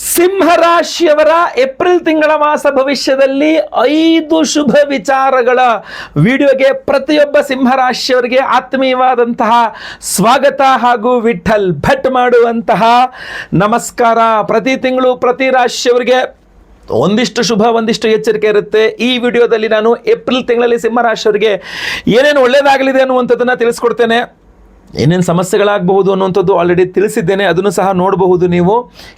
ಸಿಂಹರಾಶಿಯವರ April ತಿಂಗಳ ಮಾಸ ಭವಿಷ್ಯದಲ್ಲಿ 5 ಶುಭ ವಿಚಾರಗಳ ವಿಡಿಯೋಗೆ ಪ್ರತಿಯೊಬ್ಬ ಸಿಂಹರಾಶಿಯವರಿಗೆ ಆತ್ಮೀಯವಾದಂತಹ ಸ್ವಾಗತ ಹಾಗೂ ವಿಠಲ್ ಭಟ್ ಮಾಡುವಂತಹ ನಮಸ್ಕಾರ. ಪ್ರತಿ ತಿಂಗಳು ಪ್ರತಿ ರಾಶಿಯವರಿಗೆ ಒಂದಿಷ್ಟು ಶುಭ ಒಂದಿಷ್ಟು ಎಚ್ಚರಿಕೆ ಇರುತ್ತೆ. ಈ ವಿಡಿಯೋದಲ್ಲಿ ನಾನು ಏಪ್ರಿಲ್ ತಿಂಗಳಲ್ಲಿ ಸಿಂಹರಾಶಿಯವರಿಗೆ ಏನೇನು ಒಳ್ಳೆಯದಾಗಲಿದೆ ಅನ್ನುವಂಥದ್ದನ್ನು ತಿಳಿಸ್ಕೊಡ್ತೇನೆ. ಏನೇನು ಸಮಸ್ಯೆಗಳಾಗಬಹುದು ಅನ್ನುವಂಥದ್ದು ಆಲ್ರೆಡಿ ತಿಳಿಸಿದ್ದೇನೆ, ಅದನ್ನು ಸಹ ನೋಡಬಹುದು ನೀವು.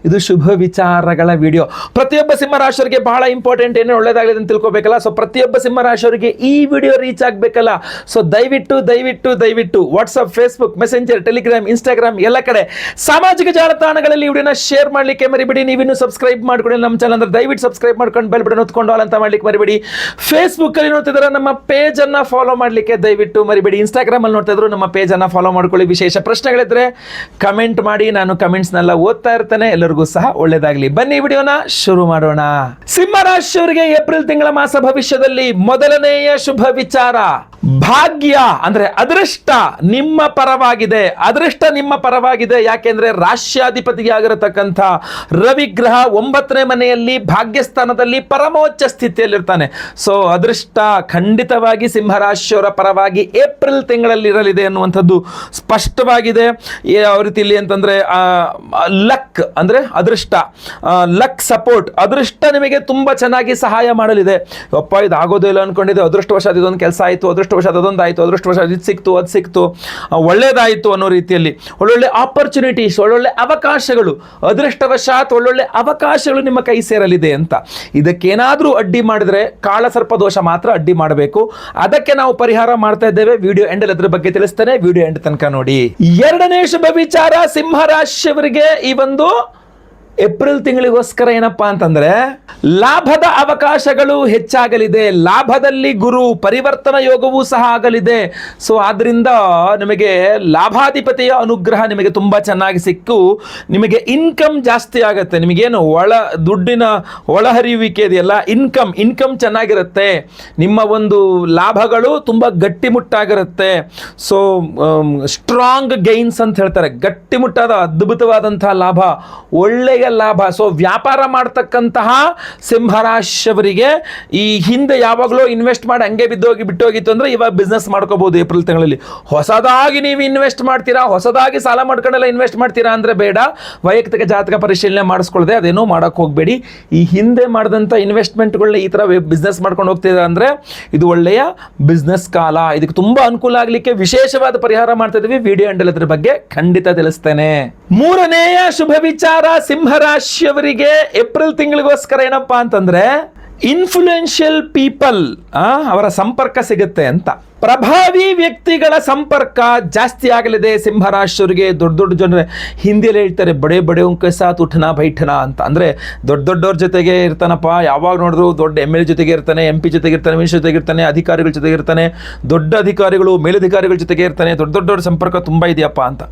ಇದು ಶುಭ ವಿಚಾರಗಳ ವಿಡಿಯೋ. ಪ್ರತಿಯೊಬ್ಬ ಸಿಂಹರಾಶಿಯವರಿಗೆ ಬಹಳ ಇಂಪಾರ್ಟೆಂಟ್, ಏನೇನು ಒಳ್ಳೆಯದಾಗಲಿದೆ ಅಂತ ತಿಳ್ಕೊಬೇಕಲ್ಲ. ಸೊ ಪ್ರತಿಯೊಬ್ಬ ಸಿಂಹರಾಶಿಯವರಿಗೆ ಈ ವಿಡಿಯೋ ರೀಚ್ ಆಗಬೇಕಲ್ಲ. ಸೊ ದಯವಿಟ್ಟು WhatsApp, Facebook, messenger, Telegram, Instagram ಎಲ್ಲ ಕಡೆ ಸಾಮಾಜಿಕ ಜಾಲತಾಣಗಳಲ್ಲಿ ವಿಡಿಯೋನ ಶೇರ್ ಮಾಡಲಿಕ್ಕೆ ಮರಿಬೇಡಿ. ನೀವಿನ್ನೂ ಸಬ್ಸ್ಕ್ರೈಬ್ ಮಾಡ್ಕೊಳ್ಳಿ ನಮ್ಮ ಚಾನಲ್ ಅಂದ್ರೆ ದಯವಿಟ್ಟು ಸಬ್ಸ್ಕ್ರೈಬ್ ಮಾಡ್ಕೊಂಡು ಬೆಲ್ ಬಟನ್ ಒತ್ಕೊಂಡು ಆಲ್ ಅಂತ ಮಾಡ್ಲಿಕ್ಕೆ ಮರಿಬೇಡಿ. ಫೇಸ್ಬುಕ್ ಅಲ್ಲಿ ನೋಡ್ತಿದ್ರೆ ನಮ್ಮ ಪೇಜ್ ಅನ್ನ ಫಾಲೋ ಮಾಡಲಿಕ್ಕೆ ದಯವಿಟ್ಟು ಮರಿಬೇಡಿ. ಇನ್ಸ್ಟಾಗ್ರಾಮ್ ಅಲ್ಲಿ ನೋಡ್ತಿದ್ರು ನಮ್ಮ ಪೇಜ್ ಅನ್ನ ಫಾಲೋ ಮಾಡ್ಕೊಳ್ಳಿ. ವಿಶೇಷ ಪ್ರಶ್ನೆಗಳಿದ್ರೆ ಕಮೆಂಟ್ ಮಾಡಿ, ನಾನು ಕಮೆಂಟ್ಸ್ನೆಲ್ಲ ಓದ್ತಾ ಇರ್ತೇನೆ. ಎಲ್ಲರಿಗೂ ಸಹ ಒಳ್ಳೆಯದಾಗಲಿ. ಬನ್ನಿ ವಿಡಿಯೋನ ಶುರು ಮಾಡೋಣ. ಸಿಂಹರಾಶಿಯವರಿಗೆ ಏಪ್ರಿಲ್ ತಿಂಗಳ ಮಾಸ ಭವಿಷ್ಯದಲ್ಲಿ ಮೊದಲನೆಯ ಶುಭ ವಿಚಾರ, ಭಾಗ್ಯ ಅಂದ್ರೆ ಅದೃಷ್ಟ ನಿಮ್ಮ ಪರವಾಗಿದೆ. ಅದೃಷ್ಟ ನಿಮ್ಮ ಪರವಾಗಿದೆ. ಯಾಕೆಂದ್ರೆ ರಾಶ್ಯಾಧಿಪತಿಗೆ ಆಗಿರತಕ್ಕಂಥ ರವಿಗ್ರಹ 9ನೇ ಮನೆಯಲ್ಲಿ ಭಾಗ್ಯಸ್ಥಾನದಲ್ಲಿ ಪರಮೋಚ್ಚ ಸ್ಥಿತಿಯಲ್ಲಿರ್ತಾನೆ. ಸೊ ಅದೃಷ್ಟ ಖಂಡಿತವಾಗಿ ಸಿಂಹರಾಶಿಯವರ ಪರವಾಗಿ ಏಪ್ರಿಲ್ ತಿಂಗಳಲ್ಲಿ ಇರಲಿದೆ ಅನ್ನುವಂಥದ್ದು ಸ್ಪಷ್ಟವಾಗಿದೆ. ಯಾವ ರೀತಿಯಲ್ಲಿ ಅಂತಂದ್ರೆ ಲಕ್ ಅಂದ್ರೆ ಅದೃಷ್ಟ, ಲಕ್ ಸಪೋರ್ಟ್, ಅದೃಷ್ಟ ನಿಮಗೆ ತುಂಬಾ ಚೆನ್ನಾಗಿ ಸಹಾಯ ಮಾಡಲಿದೆ. ಅಪ್ಪ ಇದು ಆಗೋದೇ ಇಲ್ಲ ಅನ್ಕೊಂಡಿದ್ದೆ, ಅದೃಷ್ಟವಶಾತ್ ಇದೊಂದು ಕೆಲಸ ಆಯಿತು, ಅದೃಷ್ಟವಶಾತ್ ಅದೊಂದು ಆಯಿತು, ಅದೃಷ್ಟವಶಾತ್ ಇದು ಸಿಕ್ತು, ಅದು ಸಿಕ್ತು, ಒಳ್ಳೇದಾಯಿತು ಅನ್ನೋ ರೀತಿಯಲ್ಲಿ ಒಳ್ಳೊಳ್ಳೆ ಆಪರ್ಚುನಿಟೀಸ್, ಒಳ್ಳೊಳ್ಳೆ ಅವಕಾಶಗಳು, ಅದೃಷ್ಟವಶಾತ್ ಒಳ್ಳೊಳ್ಳೆ ಅವಕಾಶಗಳು ನಿಮ್ಮ ಕೈ ಸೇರಲಿದೆ ಅಂತ. ಇದಕ್ಕೇನಾದರೂ ಅಡ್ಡಿ ಮಾಡಿದ್ರೆ ಕಾಳಸರ್ಪ ದೋಷ ಮಾತ್ರ ಅಡ್ಡಿ ಮಾಡಬೇಕು. ಅದಕ್ಕೆ ನಾವು ಪರಿಹಾರ ಮಾಡ್ತಾ ಇದ್ದೇವೆ. ವಿಡಿಯೋ ಎಂಡಲ್ಲಿ ಅದ್ರ ಬಗ್ಗೆ ತಿಳಿಸ್ತೇನೆ. ವಿಡಿಯೋ ಎಂಡ್ ತನಕ ನೋಡಿ. ಎರಡನೇ ಶುಭ ವಿಚಾರ, ಸಿಂಹರಾಶಿಯವರಿಗೆ ಈ ಒಂದು ಏಪ್ರಿಲ್ ತಿಂಗಳಿಗೋಸ್ಕರ ಏನಪ್ಪಾ ಅಂತಂದ್ರೆ ಲಾಭದ ಅವಕಾಶಗಳು ಹೆಚ್ಚಾಗಲಿದೆ. ಲಾಭದಲ್ಲಿ ಗುರು ಪರಿವರ್ತನ ಯೋಗವೂ ಸಹ ಆಗಲಿದೆ. ಸೊ ಆದ್ರಿಂದ ನಿಮಗೆ ಲಾಭಾಧಿಪತಿಯ ಅನುಗ್ರಹ ನಿಮಗೆ ತುಂಬಾ ಚೆನ್ನಾಗಿ ಸಿಕ್ಕು ನಿಮಗೆ ಇನ್ಕಮ್ ಜಾಸ್ತಿ ಆಗುತ್ತೆ. ನಿಮಗೇನು ದುಡ್ಡಿನ ಒಳಹರಿಯುವಿಕೆ ಇದೆಯಲ್ಲ, ಇನ್ಕಮ್ ಚೆನ್ನಾಗಿರುತ್ತೆ. ನಿಮ್ಮ ಒಂದು ಲಾಭಗಳು ತುಂಬಾ ಗಟ್ಟಿಮುಟ್ಟಾಗಿರುತ್ತೆ. ಸೊ ಸ್ಟ್ರಾಂಗ್ ಗೈನ್ಸ್ ಅಂತ ಹೇಳ್ತಾರೆ. ಗಟ್ಟಿಮುಟ್ಟಾದ ಅದ್ಭುತವಾದಂತಹ ಲಾಭ, ಒಳ್ಳೆಯ ಲಾಭ. ಸೊ ವ್ಯಾಪಾರ ಮಾಡ್ತಕ್ಕಂತಹ ಸಿಂಹರಾಶಿಯವರಿಗೆ ಈ ಹಿಂದೆ ಯಾವಾಗಲೂ ಇನ್ವೆಸ್ಟ್ ಮಾಡಿ ಹಂಗೆ ಬಿಟ್ಟೋಗಿತ್ತು ಅಂದ್ರೆ ಇವಾಗ ಬಿಸ್ನೆಸ್ ಮಾಡ್ಕೋಬಹುದು. ಏಪ್ರಿಲ್ ತಿಂಗಳಲ್ಲಿ ಹೊಸದಾಗಿ ನೀವು ಇನ್ವೆಸ್ಟ್ ಮಾಡ್ತೀರಾ, ಹೊಸದಾಗಿ ಸಾಲ ಮಾಡ್ಕೊಂಡೆಲ್ಲ ಇನ್ವೆಸ್ಟ್ ಮಾಡ್ತೀರಾ ಅಂದ್ರೆ ಬೇಡ. ವೈಯಕ್ತಿಕ ಜಾತಕ ಪರಿಶೀಲನೆ ಮಾಡಿಸ್ಕೊಳ್ಳದೆ ಅದೇನೋ ಮಾಡಕ್ ಹೋಗ್ಬೇಡಿ. ಈ ಹಿಂದೆ ಮಾಡಿದಂಥ ಇನ್ವೆಸ್ಟ್ಮೆಂಟ್ಗಳನ್ನ ಈ ತರ ಬಿಸ್ನೆಸ್ ಮಾಡ್ಕೊಂಡು ಹೋಗ್ತಿದ್ದಾರೆ ಅಂದ್ರೆ ಇದು ಒಳ್ಳೆಯ ಬಿಸ್ನೆಸ್ ಕಾಲ. ಇದಕ್ಕೆ ತುಂಬಾ ಅನುಕೂಲ ಆಗ್ಲಿಕ್ಕೆ ವಿಶೇಷವಾದ ಪರಿಹಾರ ಮಾಡ್ತಾ ಇದೀವಿ. ವಿಡಿಯೋ ಎಂಡಲ್ಲಿ ಅದ್ರ ಬಗ್ಗೆ ಖಂಡಿತ ತಿಳಿಸ್ತೇನೆ. ಮೂರನೆಯ ಶುಭ ವಿಚಾರ, ಸಿಂಹರಾಶಿಯವರಿಗೆ ಏಪ್ರಿಲ್ ತಿಂಗಳಿಗೋಸ್ಕರ ಏನಪ್ಪಾ ಅಂತಂದ್ರೆ ಇನ್ಫ್ಲೂಯೆನ್ಷಿಯಲ್ ಪೀಪಲ್ ಅವರ ಸಂಪರ್ಕ ಸಿಗುತ್ತೆ ಅಂತ. ಪ್ರಭಾವಿ ವ್ಯಕ್ತಿಗಳ ಸಂಪರ್ಕ ಜಾಸ್ತಿ ಆಗಲಿದೆ ಸಿಂಹರಾಶಿಯವರಿಗೆ. ದೊಡ್ಡ ಜನರೇ ಹಿಂದಿಯಲ್ಲಿ ಹೇಳ್ತಾರೆ, ಬಡೆ ಉಂಕೆ ಸಾತ್ ಉಠನಾ ಬೈಠನಾ ಅಂತ. ಅಂದ್ರೆ ದೊಡ್ಡವ್ರ ಜೊತೆಗೆ ಇರ್ತಾನಪ್ಪ, ಯಾವಾಗ ನೋಡಿದ್ರು ದೊಡ್ಡ MLA ಜೊತೆಗೆ ಇರ್ತಾನೆ, MP ಜೊತೆಗೆ ಇರ್ತಾನೆ, ಮಿನಿಸ್ಟರ್ ಜೊತೆಗೆ ಇರ್ತಾನೆ, ಅಧಿಕಾರಿಗಳ ಜೊತೆಗೆ ಇರ್ತಾನೆ, ದೊಡ್ಡ ಅಧಿಕಾರಿಗಳು ಮೇಲಧಿಕಾರಿಗಳ ಜೊತೆಗೆ ಇರ್ತಾನೆ. ದೊಡ್ಡವ್ರ ಸಂಪರ್ಕ ತುಂಬಾ ಇದೆಯಪ್ಪ ಅಂತ.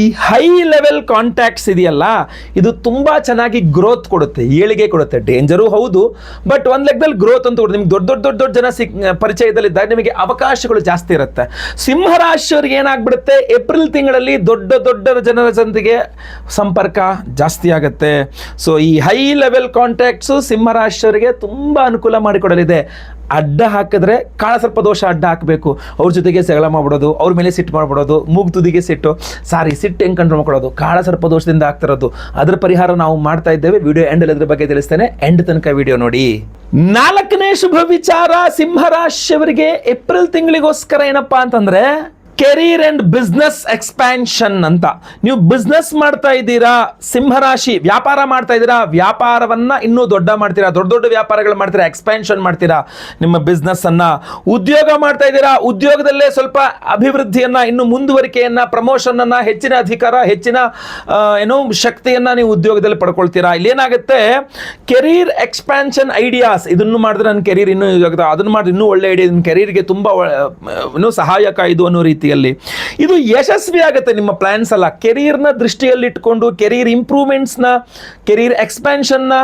ಈ ಹೈ ಲೆವೆಲ್ ಕಾಂಟ್ಯಾಕ್ಟ್ಸ್ ಇದೆಯಲ್ಲ, ಇದು ತುಂಬಾ ಚೆನ್ನಾಗಿ ಗ್ರೋತ್ ಕೊಡುತ್ತೆ, ಏಳಿಗೆ ಕೊಡುತ್ತೆ. ಡೇಂಜರು ಹೌದು, ಬಟ್ ಒಂದ್ ಲೆಕ್ಕದಲ್ಲಿ ಗ್ರೋತ್ ಅಂತ ಕೊಡುತ್ತೆ. ನಿಮ್ಗೆ ದೊಡ್ಡ ಜನ ಪರಿಚಯದಲ್ಲಿದ್ದಾಗ ನಿಮಗೆ ಅವಕಾಶಗಳು ಜಾಸ್ತಿ ಇರುತ್ತೆ. ಸಿಂಹರಾಶಿಯವರಿಗೆ ಏನಾಗ್ಬಿಡುತ್ತೆ, ಏಪ್ರಿಲ್ ತಿಂಗಳಲ್ಲಿ ದೊಡ್ಡ ಜನರ ಜೊತೆಗೆ ಸಂಪರ್ಕ ಜಾಸ್ತಿ ಆಗುತ್ತೆ. ಸೊ ಈ ಹೈ ಲೆವೆಲ್ ಕಾಂಟ್ಯಾಕ್ಟ್ಸ್ ಸಿಂಹರಾಶಿಯವರಿಗೆ ತುಂಬಾ ಅನುಕೂಲ ಮಾಡಿಕೊಡಲಿದೆ. ಅಡ್ಡ ಹಾಕಿದ್ರೆ ಕಾಳಸರ್ಪ ದೋಷ ಅಡ್ಡ ಹಾಕಬೇಕು. ಅವ್ರ ಜೊತೆಗೆ ಜಗಳ ಮಾಡ್ಬಿಡೋದು, ಅವ್ರ ಮೇಲೆ ಸಿಟ್ಟು ಮಾಡ್ಬಿಡೋದು, ಮೂಗು ತುದಿಗೆ ಸಿಟ್ಟು ಹೆಂಗೆ ಕಂಟ್ರೋಲ್ ಮಾಡ್ಕೊಳ್ಳೋದು, ಕಾಳಸರ್ಪ ದೋಷದಿಂದ ಆಗ್ತಿರೋದು. ಅದ್ರ ಪರಿಹಾರ ನಾವು ಮಾಡ್ತಾ ಇದ್ದೇವೆ. ವಿಡಿಯೋ ಎಂಡಲ್ಲಿ ಅದ್ರ ಬಗ್ಗೆ ತಿಳಿಸ್ತೇನೆ. ಎಂಡ್ ತನಕ ವಿಡಿಯೋ ನೋಡಿ. ನಾಲ್ಕನೇ ಶುಭ ವಿಚಾರ, ಸಿಂಹರಾಶಿಯವರಿಗೆ ಏಪ್ರಿಲ್ ತಿಂಗಳಿಗೋಸ್ಕರ ಏನಪ್ಪಾ ಅಂತಂದ್ರೆ ಕೆರಿಯರ್ ಅಂಡ್ ಬಿಸ್ನೆಸ್ ಎಕ್ಸ್ಪ್ಯಾನ್ಷನ್ ಅಂತ. ನೀವು ಬಿಸ್ನೆಸ್ ಮಾಡ್ತಾ ಇದ್ದೀರಾ, ಸಿಂಹರಾಶಿ ವ್ಯಾಪಾರ ಮಾಡ್ತಾ ಇದ್ದೀರಾ, ವ್ಯಾಪಾರವನ್ನ ಇನ್ನೂ ದೊಡ್ಡ ಮಾಡ್ತೀರಾ, ದೊಡ್ಡ ವ್ಯಾಪಾರಗಳು ಮಾಡ್ತೀರಾ, ಎಕ್ಸ್ಪ್ಯಾನ್ಷನ್ ಮಾಡ್ತೀರಾ ನಿಮ್ಮ ಬಿಸ್ನೆಸ್ ಅನ್ನ. ಉದ್ಯೋಗ ಮಾಡ್ತಾ ಇದ್ದೀರಾ, ಉದ್ಯೋಗದಲ್ಲೇ ಸ್ವಲ್ಪ ಅಭಿವೃದ್ಧಿಯನ್ನ, ಇನ್ನು ಮುಂದುವರಿಕೆಯನ್ನ, ಪ್ರಮೋಷನ್ ಅನ್ನ, ಹೆಚ್ಚಿನ ಅಧಿಕಾರ, ಹೆಚ್ಚಿನ ಶಕ್ತಿಯನ್ನ ನೀವು ಉದ್ಯೋಗದಲ್ಲಿ ಪಡ್ಕೊಳ್ತೀರಾ. ಇಲ್ಲೇನಾಗುತ್ತೆ, ಕೆರಿಯರ್ ಎಕ್ಸ್ಪ್ಯಾನ್ಷನ್ ಐಡಿಯಾಸ್, ಇದನ್ನು ಮಾಡಿದ್ರೆ ನನ್ನ ಕೆರಿಯರ್ ಇನ್ನೂ ಅದನ್ನು ಮಾಡಿದ್ರೆ ಇನ್ನೂ ಒಳ್ಳೆ ಐಡಿಯಾ, ನಿಮ್ಮ ಕೆರಿಯರ್ಗೆ ತುಂಬಾ ಸಹಾಯಕ ಇದು ಅನ್ನೋ ರೀತಿ ಇದು ಯಶಸ್ವಿ ಆಗುತ್ತೆ. ನಿಮ್ಮ ಪ್ಲಾನ್ಸ್ ಅಲ್ಲ, ಕೆರಿಯರ್ನ ದೃಷ್ಟಿಯಲ್ಲಿ ಇಟ್ಕೊಂಡು, ಕೆರಿಯರ್ ಇಂಪ್ರೂವ್ಮೆಂಟ್ಸ್ನ, ಕೆರಿಯರ್ ಎಕ್ಸ್ಪ್ಯಾನ್ಷನ್ನ,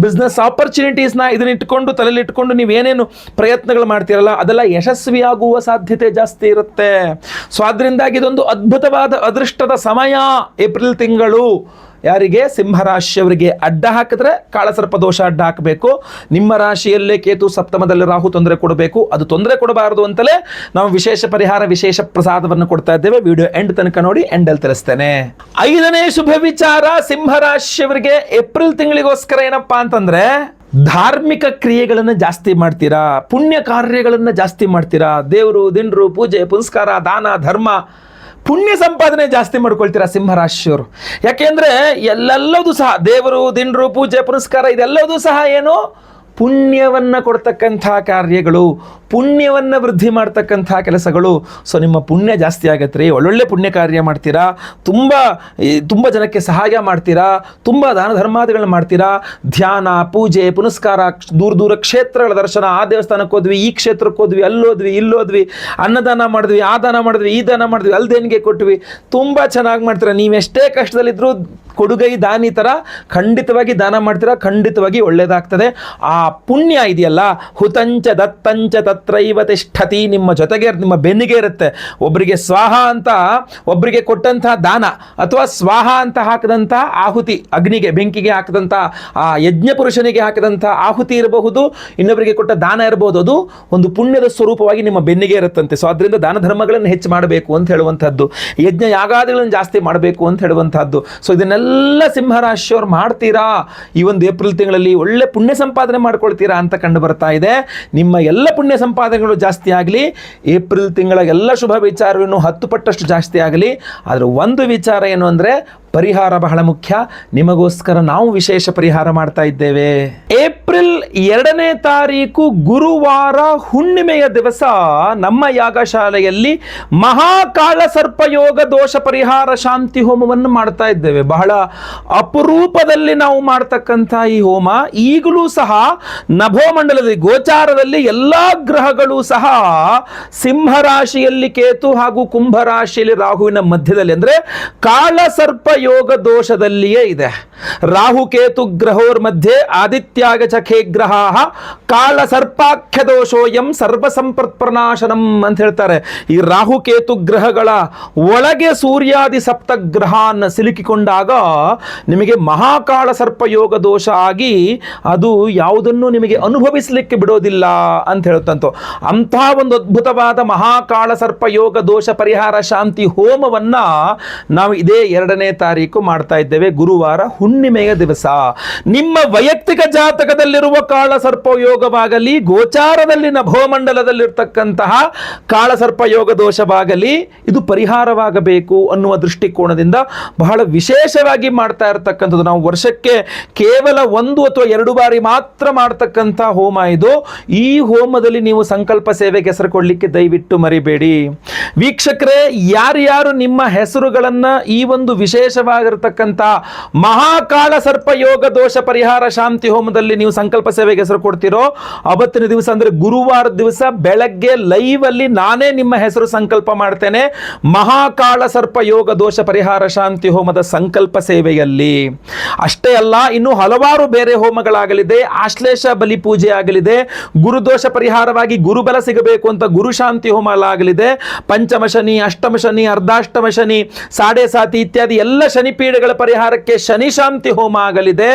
ಬಿಸ್ನೆಸ್ ಆಪರ್ಚುನಿಟೀಸ್ನ ಇದನ್ನ ಇಟ್ಕೊಂಡು ತಲೆಯಲ್ಲಿ ಇಟ್ಕೊಂಡು ನೀವೇನೇನು ಪ್ರಯತ್ನಗಳು ಮಾಡ್ತೀರಲ್ಲ ಅದೆಲ್ಲ ಯಶಸ್ವಿಯಾಗುವ ಸಾಧ್ಯತೆ ಜಾಸ್ತಿ ಇರುತ್ತೆ. ಸೊ ಆದ್ರಿಂದಾಗಿ ಇದೊಂದು ಅದ್ಭುತವಾದ ಅದೃಷ್ಟದ ಸಮಯ ಏಪ್ರಿಲ್ ತಿಂಗಳು. ಯಾರಿಗೆ? ಸಿಂಹರಾಶಿಯವರಿಗೆ. ಅಡ್ಡ ಹಾಕಿದ್ರೆ ಕಾಳಸರ್ಪ ದೋಷ ಅಡ್ಡ ಹಾಕಬೇಕು. ನಿಮ್ಮ ರಾಶಿಯಲ್ಲೇ ಕೇತು, ಸಪ್ತಮದಲ್ಲಿ ರಾಹು ತೊಂದರೆ ಕೊಡಬೇಕು. ಅದು ತೊಂದರೆ ಕೊಡಬಾರದು ಅಂತಲೇ ನಾವು ವಿಶೇಷ ಪರಿಹಾರ, ವಿಶೇಷ ಪ್ರಸಾದವನ್ನು ಕೊಡ್ತಾ ಇದ್ದೇವೆ. ವಿಡಿಯೋ ಎಂಡ್ ತನಕ ನೋಡಿ, ಎಂಡಲ್ಲಿ ತಿಳಿಸ್ತೇನೆ. 5ನೇ ಶುಭ ವಿಚಾರ ಸಿಂಹರಾಶಿಯವರಿಗೆ ಏಪ್ರಿಲ್ ತಿಂಗಳಿಗೋಸ್ಕರ ಏನಪ್ಪಾ ಅಂತಂದ್ರೆ, ಧಾರ್ಮಿಕ ಕ್ರಿಯೆಗಳನ್ನು ಜಾಸ್ತಿ ಮಾಡ್ತೀರಾ, ಪುಣ್ಯ ಕಾರ್ಯಗಳನ್ನು ಜಾಸ್ತಿ ಮಾಡ್ತೀರಾ. ದೇವರು, ದಿಂಡ್ರು, ಪೂಜೆ ಪುನಸ್ಕಾರ, ದಾನ ಧರ್ಮ, ಪುಣ್ಯ ಸಂಪಾದನೆ ಜಾಸ್ತಿ ಮಾಡ್ಕೊಳ್ತೀರಾ ಸಿಂಹರಾಶಿಯವರು. ಯಾಕೆಂದ್ರೆ ಎಲ್ಲೆಲ್ಲದೂ ಸಹ ದೇವರು, ದಿಂಡ್ರು, ಪೂಜೆ ಪುನಸ್ಕಾರ ಇದೆಲ್ಲದೂ ಸಹ ಏನು? ಪುಣ್ಯವನ್ನು ಕೊಡ್ತಕ್ಕಂಥ ಕಾರ್ಯಗಳು, ಪುಣ್ಯವನ್ನು ವೃದ್ಧಿ ಮಾಡ್ತಕ್ಕಂಥ ಕೆಲಸಗಳು. ಸೊ ನಿಮ್ಮ ಪುಣ್ಯ ಜಾಸ್ತಿ ಆಗತ್ತೆ ರೀ. ಒಳ್ಳೊಳ್ಳೆ ಪುಣ್ಯ ಕಾರ್ಯ ಮಾಡ್ತೀರಾ, ತುಂಬ ಜನಕ್ಕೆ ಸಹಾಯ ಮಾಡ್ತೀರಾ, ತುಂಬ ದಾನ ಧರ್ಮಾದಿಗಳನ್ನ ಮಾಡ್ತೀರಾ. ಧ್ಯಾನ, ಪೂಜೆ ಪುನಸ್ಕಾರ, ದೂರ ದೂರ ಕ್ಷೇತ್ರಗಳ ದರ್ಶನ, ಆ ದೇವಸ್ಥಾನಕ್ಕೆ ಹೋದ್ವಿ, ಈ ಕ್ಷೇತ್ರಕ್ಕೆ ಹೋದ್ವಿ, ಅಲ್ಲೋದ್ವಿ, ಇಲ್ಲೋದ್ವಿ, ಅನ್ನದಾನ ಮಾಡಿದ್ವಿ, ಆ ದಾನ ಮಾಡಿದ್ವಿ, ಈ ದಾನ ಮಾಡಿದ್ವಿ, ಅಲ್ಲಿ ದೇಣಿಗೆ ಕೊಟ್ವಿ. ತುಂಬ ಚೆನ್ನಾಗಿ ಮಾಡ್ತೀರಾ. ನೀವೆಷ್ಟೇ ಕಷ್ಟದಲ್ಲಿದ್ದರೂ ಕೊಡುಗೈ ದಾನಿ ಥರ ಖಂಡಿತವಾಗಿ ದಾನ ಮಾಡ್ತೀರಾ, ಖಂಡಿತವಾಗಿ ಒಳ್ಳೆಯದಾಗ್ತದೆ. ಆ ಪುಣ್ಯ ಇದೆಯಲ್ಲ, ಹುತಂಚ ದತ್ತಂಚ ತತ್ರೈವ ತಿಷ್ಠತಿ, ನಿಮ್ಮ ಜೊತೆಗೆ, ನಿಮ್ಮ ಬೆನ್ನಿಗೆ ಇರುತ್ತೆ. ಒಬ್ಬರಿಗೆ ಸ್ವಾಹ ಅಂತ ಒಬ್ಬರಿಗೆ ಕೊಟ್ಟಂಥ ದಾನ, ಅಥವಾ ಸ್ವಾಹ ಅಂತ ಹಾಕಿದಂಥ ಆಹುತಿ, ಅಗ್ನಿಗೆ ಬೆಂಕಿಗೆ ಹಾಕಿದಂಥ ಆ ಯಜ್ಞ ಪುರುಷನಿಗೆ ಹಾಕಿದಂಥ ಆಹುತಿ ಇರಬಹುದು, ಇನ್ನೊಬ್ಬರಿಗೆ ಕೊಟ್ಟ ದಾನ ಇರಬಹುದು. ಅದು ಒಂದು ಪುಣ್ಯದ ಸ್ವರೂಪವಾಗಿ ನಿಮ್ಮ ಬೆನ್ನಿಗೆ ಇರುತ್ತಂತೆ. ಸೊ ಅದರಿಂದ ದಾನ ಧರ್ಮಗಳನ್ನು ಹೆಚ್ಚು ಮಾಡಬೇಕು ಅಂತ ಹೇಳುವಂಥದ್ದು, ಯಜ್ಞ ಯಾಗಾದಿಗಳನ್ನು ಜಾಸ್ತಿ ಮಾಡಬೇಕು ಅಂತ ಹೇಳುವಂಥದ್ದು. ಸೊ ಇದನ್ನೆಲ್ಲ ಸಿಂಹರಾಶಿಯವರು ಮಾಡ್ತೀರಾ. ಈ ಒಂದು ಏಪ್ರಿಲ್ ತಿಂಗಳಲ್ಲಿ ಒಳ್ಳೆ ಪುಣ್ಯ ಸಂಪಾದನೆ ಮಾಡ್ಕೊಳ್ತೀರಾ ಅಂತ ಕಂಡು ಬರ್ತಾ ಇದೆ. ನಿಮ್ಮ ಎಲ್ಲ ಪುಣ್ಯ ಸಂಪಾದನೆಗಳು ಜಾಸ್ತಿ ಆಗಲಿ. ಏಪ್ರಿಲ್ ತಿಂಗಳ ಎಲ್ಲ ಶುಭ ವಿಚಾರವನ್ನು 10 ಪಟ್ಟಷ್ಟು ಜಾಸ್ತಿ ಆಗಲಿ. ಆದರೆ ಒಂದು ವಿಚಾರ ಏನು ಅಂದರೆ, ಪರಿಹಾರ ಬಹಳ ಮುಖ್ಯ. ನಿಮಗೋಸ್ಕರ ನಾವು ವಿಶೇಷ ಪರಿಹಾರ ಮಾಡ್ತಾ ಇದ್ದೇವೆ. ಏಪ್ರಿಲ್ 2ನೇ ತಾರೀಕು ಗುರುವಾರ ಹುಣ್ಣಿಮೆಯ ದಿವಸ ನಮ್ಮ ಯಾಗಶಾಲೆಯಲ್ಲಿ ಮಹಾಕಾಳ ಸರ್ಪಯೋಗ ದೋಷ ಪರಿಹಾರ ಶಾಂತಿ ಹೋಮವನ್ನು ಮಾಡ್ತಾ ಇದ್ದೇವೆ. ಬಹಳ ಅಪರೂಪದಲ್ಲಿ ನಾವು ಮಾಡ್ತಕ್ಕಂಥ ಈ ಹೋಮ ಈಗಲೂ ಸಹ ನಭೋಮಂಡಲದಲ್ಲಿ ಗೋಚಾರದಲ್ಲಿ ಎಲ್ಲ ಗ್ರಹಗಳು ಸಹ ಸಿಂಹರಾಶಿಯಲ್ಲಿ ಕೇತು ಹಾಗೂ ಕುಂಭರಾಶಿಯಲ್ಲಿ ರಾಹುವಿನ ಮಧ್ಯದಲ್ಲಿ, ಅಂದರೆ ಕಾಳ ಸರ್ಪ ಯೋಗ ದೋಷದಲ್ಲಿಯೇ ಇದೆ. ರಾಹು ಕೇತು ಗ್ರಹೋರ್ ಮಧ್ಯೆ ಆದಿತ್ಯಾಗ ಚಖೇ ಗ್ರಹ ಕಾಳ ಸರ್ಪಾಖ್ಯ ದೋಷೋಯಂ ಸರ್ವ ಸಂಪತ್ ಪ್ರನಾಶನಂ ಅಂತ ಹೇಳ್ತಾರೆ. ಈ ರಾಹು ಕೇತು ಗ್ರಹಗಳ ಒಳಗೆ ಸೂರ್ಯಾದಿ ಸಪ್ತ ಗ್ರಹನ ಸಿಲುಕಿಕೊಂಡಾಗ ನಿಮಗೆ ಮಹಾಕಾಳ ಸರ್ಪ ಯೋಗ ದೋಷ ಆಗಿ ಅದು ಯಾವುದನ್ನು ನಿಮಗೆ ಅನುಭವಿಸಲಿಕ್ಕೆ ಬಿಡೋದಿಲ್ಲ ಅಂತ ಹೇಳ್ತಂತು. ಅಂತಹ ಒಂದು ಅದ್ಭುತವಾದ ಮಹಾಕಾಳ ಸರ್ಪ ಯೋಗ ದೋಷ ಪರಿಹಾರ ಶಾಂತಿ ಹೋಮವನ್ನ ನಾವು ಇದೇ 2ನೇ ತಾರೀಕು ಮಾಡ್ತಾ ಇದ್ದೇವೆ, ಗುರುವಾರ ಹುಣ್ಣಿಮೆಯ ದಿವಸ. ನಿಮ್ಮ ವೈಯಕ್ತಿಕ ಜಾತಕದಲ್ಲಿರುವ ಕಾಳ ಸರ್ಪ ಯೋಗವಾಗಲಿ, ಗೋಚಾರದಲ್ಲಿ ನಭೋಮಂಡಲದಲ್ಲಿರ್ತಕ್ಕಂತಹ ಕಾಳ ಸರ್ಪ ಯೋಗ ದೋಷವಾಗಲಿ, ಇದು ಪರಿಹಾರವಾಗಬೇಕು ಅನ್ನುವ ದೃಷ್ಟಿಕೋನದಿಂದ ಬಹಳ ವಿಶೇಷವಾಗಿ ಮಾಡ್ತಾ ಇರತಕ್ಕಂಥದ್ದು. ನಾವು ವರ್ಷಕ್ಕೆ ಕೇವಲ 1 ಅಥವಾ 2 ಬಾರಿ ಮಾತ್ರ ಮಾಡ್ತಕ್ಕಂಥ ಹೋಮ ಇದು. ಈ ಹೋಮದಲ್ಲಿ ನೀವು ಸಂಕಲ್ಪ ಸೇವೆಗೆ ಹೆಸರು ಕೊಡಲಿಕ್ಕೆ ದಯವಿಟ್ಟು ಮರಿಬೇಡಿ. ವೀಕ್ಷಕರೇ, ಯಾರ್ಯಾರು ನಿಮ್ಮ ಹೆಸರುಗಳನ್ನ ಈ ಒಂದು ವಿಶೇಷವಾಗಿರತಕ್ಕಂಥ ಮಹಾಕಾಳ ಸರ್ಪ ಯೋಗ ದೋಷ ಪರಿಹಾರ ಶಾಂತಿ ಹೋಮದಲ್ಲಿ ನೀವು ಸಂಕಲ್ಪ ಸೇವೆಗೆ ಹೆಸರು ಕೊಡ್ತೀರೋ, ಅವತ್ತಿನ ದಿವಸ ಅಂದರೆ ಗುರುವಾರ ದಿವಸ ಬೆಳಗ್ಗೆ ಲೈವ್ ಅಲ್ಲಿ ನಾನೇ ನಿಮ್ಮ ಹೆಸರು ಸಂಕಲ್ಪ ಮಾಡ್ತೇನೆ ಮಹಾಕಾಳ ಸರ್ಪ ಯೋಗ ದೋಷ ಪರಿಹಾರ ಶಾಂತಿ ಹೋಮದ ಸಂಕಲ್ಪ ಸೇವೆಯಲ್ಲಿ. ಅಷ್ಟೇ ಅಲ್ಲ, ಇನ್ನು ಹಲವಾರು ಬೇರೆ ಹೋಮಗಳಾಗಲಿದೆ. ಆಶ್ಲೇಷ ಬಲಿ ಪೂಜೆ ಆಗಲಿದೆ. ಗುರುದೋಷ ಪರಿಹಾರವಾಗಿ ಗುರುಬಲ ಸಿಗಬೇಕು ಅಂತ ಗುರು ಶಾಂತಿ ಹೋಮ ಆಗಲಿದೆ. ಪಂಚಮ ಶನಿ, ಅಷ್ಟಮ ಶನಿ, ಅರ್ಧಾಷ್ಟಮ ಶನಿ, ಸಾಡೆ ಸಾತಿ ಇತ್ಯಾದಿ ಎಲ್ಲ ಶನಿ ಪೀಡೆಗಳ ಪರಿಹಾರಕ್ಕೆ ಶನಿ ಶಾಂತಿ ಹೋಮ ಆಗಲಿದೆ.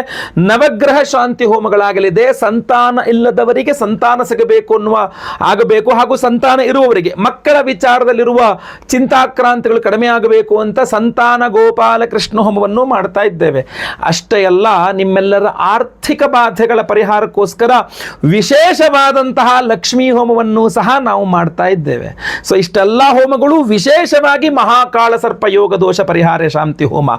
ನವಗ್ರಹ ಶಾಂತಿ ಹೋಮಗಳಾಗಲಿದೆ. ಸಂತಾನ ಇಲ್ಲದವರಿಗೆ ಸಂತಾನ ಸಿಗಬೇಕು ಅನ್ನುವ ಆಗಬೇಕು, ಹಾಗೂ ಸಂತಾನ ಇರುವವರಿಗೆ ಮಕ್ಕಳ ವಿಚಾರದಲ್ಲಿರುವ ಚಿಂತಾಕ್ರಾಂತಿಗಳು ಕಡಿಮೆ ಆಗಬೇಕು ಅಂತ ಸಂತಾನ ಗೋಪಾಲ ಕೃಷ್ಣ ಹೋಮವನ್ನು ಮಾಡ್ತಾ ಇದ್ದೇವೆ. ಅಷ್ಟೇ ಅಲ್ಲ, ನಿಮ್ಮೆಲ್ಲರ ಆರ್ಥಿಕ ಬಾಧೆಗಳ ಪರಿಹಾರಕ್ಕೋಸ್ಕರ ವಿಶೇಷವಾದಂತಹ ಲಕ್ಷ್ಮೀ ಹೋಮವನ್ನು ಸಹ ನಾವು ಮಾಡ್ತಾ ಇದ್ದೇವೆ. ಸೊ ಇಷ್ಟೆಲ್ಲ ಹೋಮಗಳು ವಿಶೇಷವಾಗಿ ಮಹಾಕಾಳ ಸರ್ಪ ಯೋಗ ದೋಷ ಪರಿಹಾರ ಶಾಂತಿ ಹೋಮ.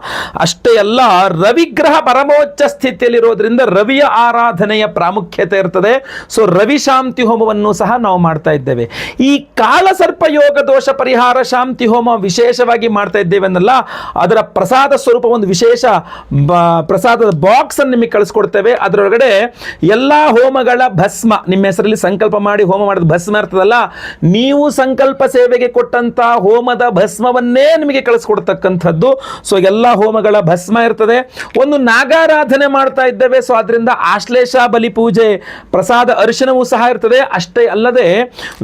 ಅಷ್ಟೇ ಅಲ್ಲ, ರವಿಗ್ರಹ ಪರಮೋಚ್ಚ ಸ್ಥಿತಿಯಲ್ಲಿರೋದ್ರಿಂದ ರವಿಯ ಆರಾಧನೆಯ ಪ್ರಾಮುಖ್ಯತೆ ಇರ್ತದೆ. ಸೊ ರವಿ ಶಾಂತಿ ಹೋಮವನ್ನು ಸಹ ನಾವು ಮಾಡ್ತಾ ಇದ್ದೇವೆ. ಈ ಕಾಳ ಸರ್ಪ ಯೋಗ ದೋಷ ಪರಿಹಾರ ಶಾಂತಿ ಹೋಮ ವಿಶೇಷವಾಗಿ ಮಾಡ್ತಾ ಇದ್ದೇವೆ ಅನ್ನಲ್ಲ, ಅದರ ಪ್ರಸಾದ ಸ್ವರೂಪ ಒಂದು ವಿಶೇಷ ಪ್ರಸಾದದ ಬಾಕ್ಸ್ ಅನ್ನು ನಿಮಗೆ ಕಳಿಸ್ಕೊಡ್ತೇವೆ. ಅದರೊಳಗಡೆ ಎಲ್ಲಾ ಹೋಮಗಳ ಭಸ್ಮ, ನಿಮ್ಮ ಹೆಸರಲ್ಲಿ ಸಂಕಲ್ಪ ಮಾಡಿ ಹೋಮ ಮಾಡಿದ ಭಸ್ಮ ಇರ್ತದಲ್ಲ, ನೀವು ಸಂಕಲ್ಪ ಸೇವೆಗೆ ಕೊಟ್ಟಂತ ಹೋಮದ ಭಸ್ಮವನ್ನೇ ನಿಮಗೆ ಕಳಿಸ್ಕೊಡ್ತಕ್ಕಂಥದ್ದು. ಸೊ ಎಲ್ಲ ಹೋಮಗಳ ಭಸ್ಮ ಇರ್ತದೆ. ಒಂದು ನಾಗಾರಾಧನೆ ಮಾಡ್ತಾ ಇದ್ದೇವೆ. ಸೊ ಅದರಿಂದ ಆಶ್ಲೇಷ ಬಲಿ ಪೂಜೆ, ಪ್ರಸಾದ ಅರಿಶಿನವೂ ಸಹ ಇರ್ತದೆ. ಅಷ್ಟೇ ಅಲ್ಲದೆ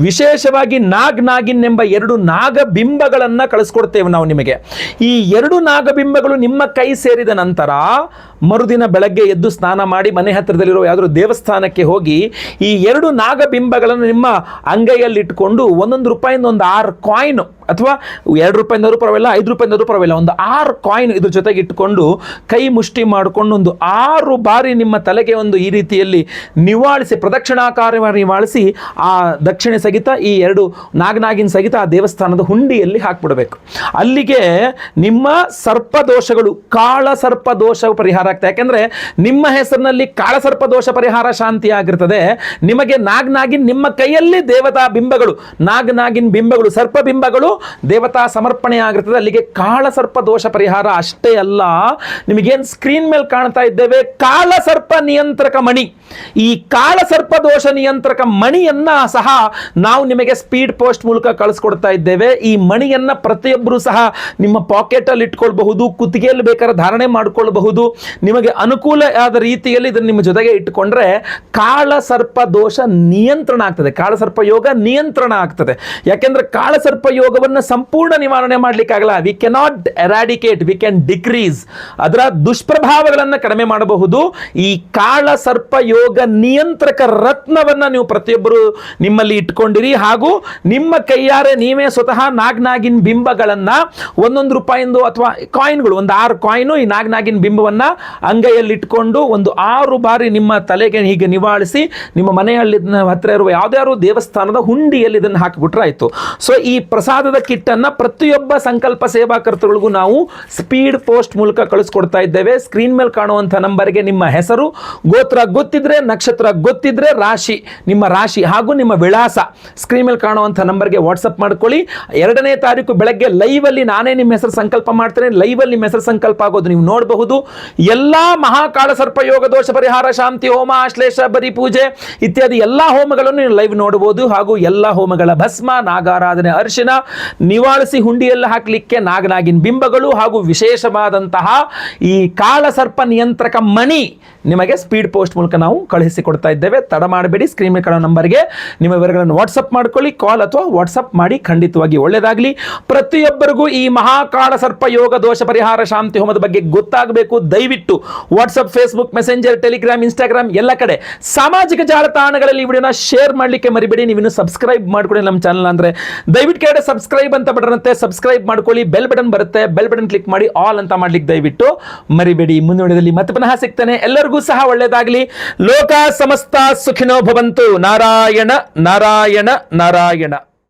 ವಿಶೇಷವಾಗಿ ನಾಗಿನ್ ಎಂಬ 2 ನಾಗಬಿಂಬಗಳನ್ನು ಕಳಿಸ್ಕೊಡ್ತೇವೆ ನಾವು ನಿಮಗೆ. ಈ 2 ನಾಗಬಿಂಬಗಳು ನಿಮ್ಮ ಕೈ ಸೇರಿದ ನಂತರ ಮರುದಿನ ಬೆಳಗ್ಗೆ ಎದ್ದು ಸ್ನಾನ ಮಾಡಿ ಮನೆ ಹತ್ತಿರದಲ್ಲಿರೋ ಯಾವುದಾದ್ರು ದೇವಸ್ಥಾನಕ್ಕೆ ಹೋಗಿ ಈ 2 ನಾಗಬಿಂಬಗಳನ್ನು ನಿಮ್ಮ ಅಂಗೈಯಲ್ಲಿಟ್ಟುಕೊಂಡು ₹1 ಒಂದು 6 ಕಾಯಿನ್, ಅಥವಾ ₹2 ಪರವಾಗಿಲ್ಲ, ₹5 ಪರವಾಗಿಲ್ಲ, ಒಂದು 6 ಕಾಯಿನ್ ಇದ್ರ ಜೊತೆಗೆ ಇಟ್ಟುಕೊಂಡು ಕೈ ಮುಷ್ಟಿ ಮಾಡಿಕೊಂಡು ಒಂದು 6 ಬಾರಿ ನಿಮ್ಮ ತಲೆಗೆ ಒಂದು ಈ ರೀತಿಯಲ್ಲಿ ನಿವಾಳಿಸಿ, ಪ್ರದಕ್ಷಿಣಾಕಾರವಾಗಿ ನಿವಾಳಿಸಿ ಆ ದಕ್ಷಿಣೆ ಸಹಿತ ಈ 2 ನಾಗಿನ ಸಹಿತ ಆ ದೇವಸ್ಥಾನದ ಹುಂಡಿಯಲ್ಲಿ ಹಾಕ್ಬಿಡಬೇಕು. ಅಲ್ಲಿಗೆ ನಿಮ್ಮ ಸರ್ಪದೋಷಗಳು, ಕಾಳ ಸರ್ಪದೋಷ ಪರಿಹಾರ ಆಗ್ತದೆ. ಯಾಕೆಂದ್ರೆ ನಿಮ್ಮ ಹೆಸರಿನಲ್ಲಿ ಕಾಳ ಸರ್ಪದೋಷ ಪರಿಹಾರ ಶಾಂತಿ ಆಗಿರ್ತದೆ. ನಿಮಗೆ ನಾಗಿನ್ ನಿಮ್ಮ ಕೈಯಲ್ಲಿ ದೇವತಾ ಬಿಂಬಗಳು, ನಾಗಿನ್ ಬಿಂಬಗಳು, ಸರ್ಪ ಬಿಂಬಗಳು ದೇವತಾ ಸಮರ್ಪಣೆ ಆಗಿರ್ತದೆ. ಅಲ್ಲಿಗೆ ಕಾಳ ಸರ್ಪ ದೋಷ ಪರಿಹಾರ ಅಷ್ಟೇ ಅಲ್ಲ, ನಿಮಗೇನು ಸ್ಕ್ರೀನ್ ಮೇಲೆ ಕಾಣ್ತಾ ಇದ್ದೇವೆ ಕಾಳ ಸರ್ಪ ನಿಯಂತ್ರಕ ಮಣಿ, ಈ ಕಾಳ ಸರ್ಪ ದೋಷ ನಿಯಂತ್ರಕ ಮಣಿಯನ್ನ ಸಹ ನಾವು ನಿಮಗೆ ಸ್ಪೀಡ್ ಪೋಸ್ಟ್ ಮೂಲಕ ಕಳಿಸ್ಕೊಡ್ತಾ ಇದ್ದೇವೆ. ಈ ಮಣಿಯನ್ನ ಪ್ರತಿಯೊಬ್ಬರು ಸಹ ನಿಮ್ಮ ಪಾಕೆಟ್ ಅಲ್ಲಿ ಇಟ್ಕೊಳ್ಬಹುದು, ಕುತ್ತಿಗೆಯಲ್ಲಿ ಬೇಕಾದ್ರೆ ಧಾರಣೆ ಮಾಡಿಕೊಳ್ಳಬಹುದು. ನಿಮಗೆ ಅನುಕೂಲ ಆದ ರೀತಿಯಲ್ಲಿ ಇದನ್ನು ನಿಮ್ಮ ಜೊತೆಗೆ ಇಟ್ಟುಕೊಂಡ್ರೆ ಕಾಳ ಸರ್ಪ ದೋಷ ನಿಯಂತ್ರಣ ಆಗ್ತದೆ, ಕಾಳ ಸರ್ಪ ಯೋಗ ನಿಯಂತ್ರಣ ಆಗ್ತದೆ. ಯಾಕೆಂದ್ರೆ ಕಾಳ ಸರ್ಪ ಯೋಗವನ್ನು ಸಂಪೂರ್ಣ ನಿವಾರಣೆ ಮಾಡಲಿಕ್ಕಾಗಲ್ಲ. We cannot eradicate, we can decrease, ಅದರ ದುಷ್ಪ್ರಭಾವಗಳನ್ನು ಕಡಿಮೆ ಮಾಡಬಹುದು. ಈ ಕಾಳ ಸರ್ಪ ಯೋಗ ನಿಯಂತ್ರಕ ರತ್ನವನ್ನ ನೀವು ಪ್ರತಿಯೊಬ್ಬರು ನಿಮ್ಮಲ್ಲಿ ಇಟ್ಕೊಂಡಿರಿ. ಹಾಗೂ ನಿಮ್ಮ ಕೈಯಾರೆ ನೀವೇ ಸ್ವತಃ ನಾಗಿನ್ ಬಿಂಬಗಳನ್ನ ₹1 ಅಥವಾ ಕಾಯಿನ್ಗಳು, ಒಂದು 6 ಕಾಯಿನು ಈ ನಾಗಿನ್ ಬಿಂಬವನ್ನ ಅಂಗೈಯಲ್ಲಿ ಇಟ್ಕೊಂಡು ಒಂದು 6 ಬಾರಿ ನಿಮ್ಮ ತಲೆಗೆ ಹೀಗೆ ನಿವಾಳಿಸಿ ನಿಮ್ಮ ಮನೆಯಲ್ಲಿ ಹತ್ತಿರ ಇರುವ ಯಾವ್ದಾದ್ರು ದೇವಸ್ಥಾನದ ಹುಂಡಿಯಲ್ಲಿ ಇದನ್ನು ಹಾಕಿಬಿಟ್ರೆ ಆಯ್ತು. ಸೊ ಈ ಪ್ರಸಾದದ ಕಿಟ್ ಅನ್ನ ಪ್ರತಿಯೊಬ್ಬ ಸಂಕಲ್ಪ ಸೇವಾಕರ್ತರಿಗೂ ನಾವು ಸ್ಪೀಡ್ ಪೋಸ್ಟ್ ಮೂಲಕ ಕಳಿಸ್ಕೊಡ್ತಾ ಇದ್ದೇವೆ. ಸ್ಕ್ರೀನ್ ಮೇಲೆ ಕಾಣುವಂಥ ನಂಬರ್ಗೆ ನಿಮ್ಮ ಹೆಸರು, ಗೋತ್ರ ಗೊತ್ತಿದ್ರೆ, ನಕ್ಷತ್ರ ಗೊತ್ತಿದ್ರೆ, ರಾಶಿ, ನಿಮ್ಮ ರಾಶಿ ಹಾಗೂ ನಿಮ್ಮ ವಿಳಾಸ ಸ್ಕ್ರೀನ್ ಮೇಲೆ ಕಾಣುವಂಥ ನಂಬರ್ಗೆ ವಾಟ್ಸಪ್ ಮಾಡ್ಕೊಳ್ಳಿ. 2ನೇ ತಾರೀಕು ಬೆಳಗ್ಗೆ ಲೈವ್ ಅಲ್ಲಿ ನಾನೇ ನಿಮ್ಮ ಹೆಸರು ಸಂಕಲ್ಪ ಮಾಡ್ತೇನೆ. ಲೈವ್ ಅಲ್ಲಿ ನಿಮ್ಮ ಹೆಸರು ಸಂಕಲ್ಪ ಆಗೋದು ನೀವು ನೋಡಬಹುದು. ಎಲ್ಲಾ ಮಹಾಕಾಳ ಸರ್ಪ ಯೋಗ ದೋಷ ಪರಿಹಾರ ಶಾಂತಿ ಹೋಮ, ಆಶ್ಲೇಷ ಬರಿ ಪೂಜೆ ಇತ್ಯಾದಿ ಎಲ್ಲಾ ಹೋಮಗಳನ್ನು ನೀವು ಲೈವ್ ನೋಡಬಹುದು. ಹಾಗೂ ಎಲ್ಲಾ ಹೋಮಗಳ ಭಸ್ಮ, ನಾಗಾರಾಧನೆ ಅರಿಶಿನ ನಿವಾಳಿಸಿ ಹುಂಡಿಯಲ್ಲಿ ಹಾಕಲಿಕ್ಕೆ ನಾಗಿನ್ ಬಿಂಬಗಳು ಹಾಗೂ ವಿಶೇಷವಾದಂತಹ ಈ ಕಾಳ ಸರ್ಪ ನಿಯಂತ್ರಕ ಮಣಿ ನಿಮಗೆ ಸ್ಪೀಡ್ ಪೋಸ್ಟ್ ಮೂಲಕ ನಾವು ಕಳುಹಿಸಿಕೊಡ್ತಾ ಇದ್ದೇವೆ. ತಡ ಮಾಡಬೇಡಿ, ಸ್ಕ್ರೀನ್ ಮೇಲೆ ಕಾಣೋ ನಂಬರ್ಗೆ ನಿಮ್ಮ ವಿವರಗಳನ್ನು ವಾಟ್ಸಪ್ ಮಾಡ್ಕೊಳ್ಳಿ, ಕಾಲ್ ಅಥವಾ ವಾಟ್ಸಪ್ ಮಾಡಿ. ಖಂಡಿತವಾಗಿ ಒಳ್ಳೆಯದಾಗಲಿ. ಪ್ರತಿಯೊಬ್ಬರಿಗೂ ಈ ಮಹಾಕಾಳ ಸರ್ಪ ಯೋಗ ದೋಷ ಪರಿಹಾರ ಶಾಂತಿ ಹೋಮದ ಬಗ್ಗೆ ಗೊತ್ತಾಗಬೇಕು. ದಯವಿಟ್ಟು WhatsApp, Facebook, messenger, Telegram, Instagram ಎಲ್ಲ ಕಡೆ ಸಾಮಾಜಿಕ ಜಾಲತಾಣಗಳಲ್ಲಿ ಈ ವಿಡಿಯೋನ ಶೇರ್ ಮಾಡಲಿಕ್ಕೆ ಮರಿಬೇಡಿ. ನೀವಿನ್ನು ಸಬ್ಸ್ಕ್ರೈಬ್ ಮಾಡ್ಕೊಳ್ಳಿ ನಮ್ಮ ಚಾನಲ್ ಅಂದ್ರೆ ದಯವಿಟ್ಟು ಕೆಳಗಡೆ ಸಬ್ಸ್ಕ್ರೈಬ್ ಅಂತ ಬಟನ್ ಇರುತ್ತೆ, ಸಬ್ಸ್ಕ್ರೈಬ್ ಮಾಡ್ಕೊಳ್ಳಿ. ಬೆಲ್ ಬಟನ್ ಬರುತ್ತೆ, ಬೆಲ್ ಬಟನ್ ಕ್ಲಿಕ್ ಮಾಡಿ ಆಲ್ ಅಂತ ಮಾಡ್ಲಿಕ್ಕೆ ದಯವಿಟ್ಟು ಮರಿಬೇಡಿ. ಮುಂದಿನ ವಿಡಿಯೋದಲ್ಲಿ ಮತ್ತೆ ಪುನಃ ಸಿಗ್ತೇನೆ. ಎಲ್ಲರಿಗೂ ಸಹ ಒಳ್ಳೆಯದಾಗಲಿ. ಲೋಕ ಸಮಸ್ತ ಸುಖಿನೋ ಭವಂತು. ನಾರಾಯಣ ನಾರಾಯಣ ನಾರಾಯಣ.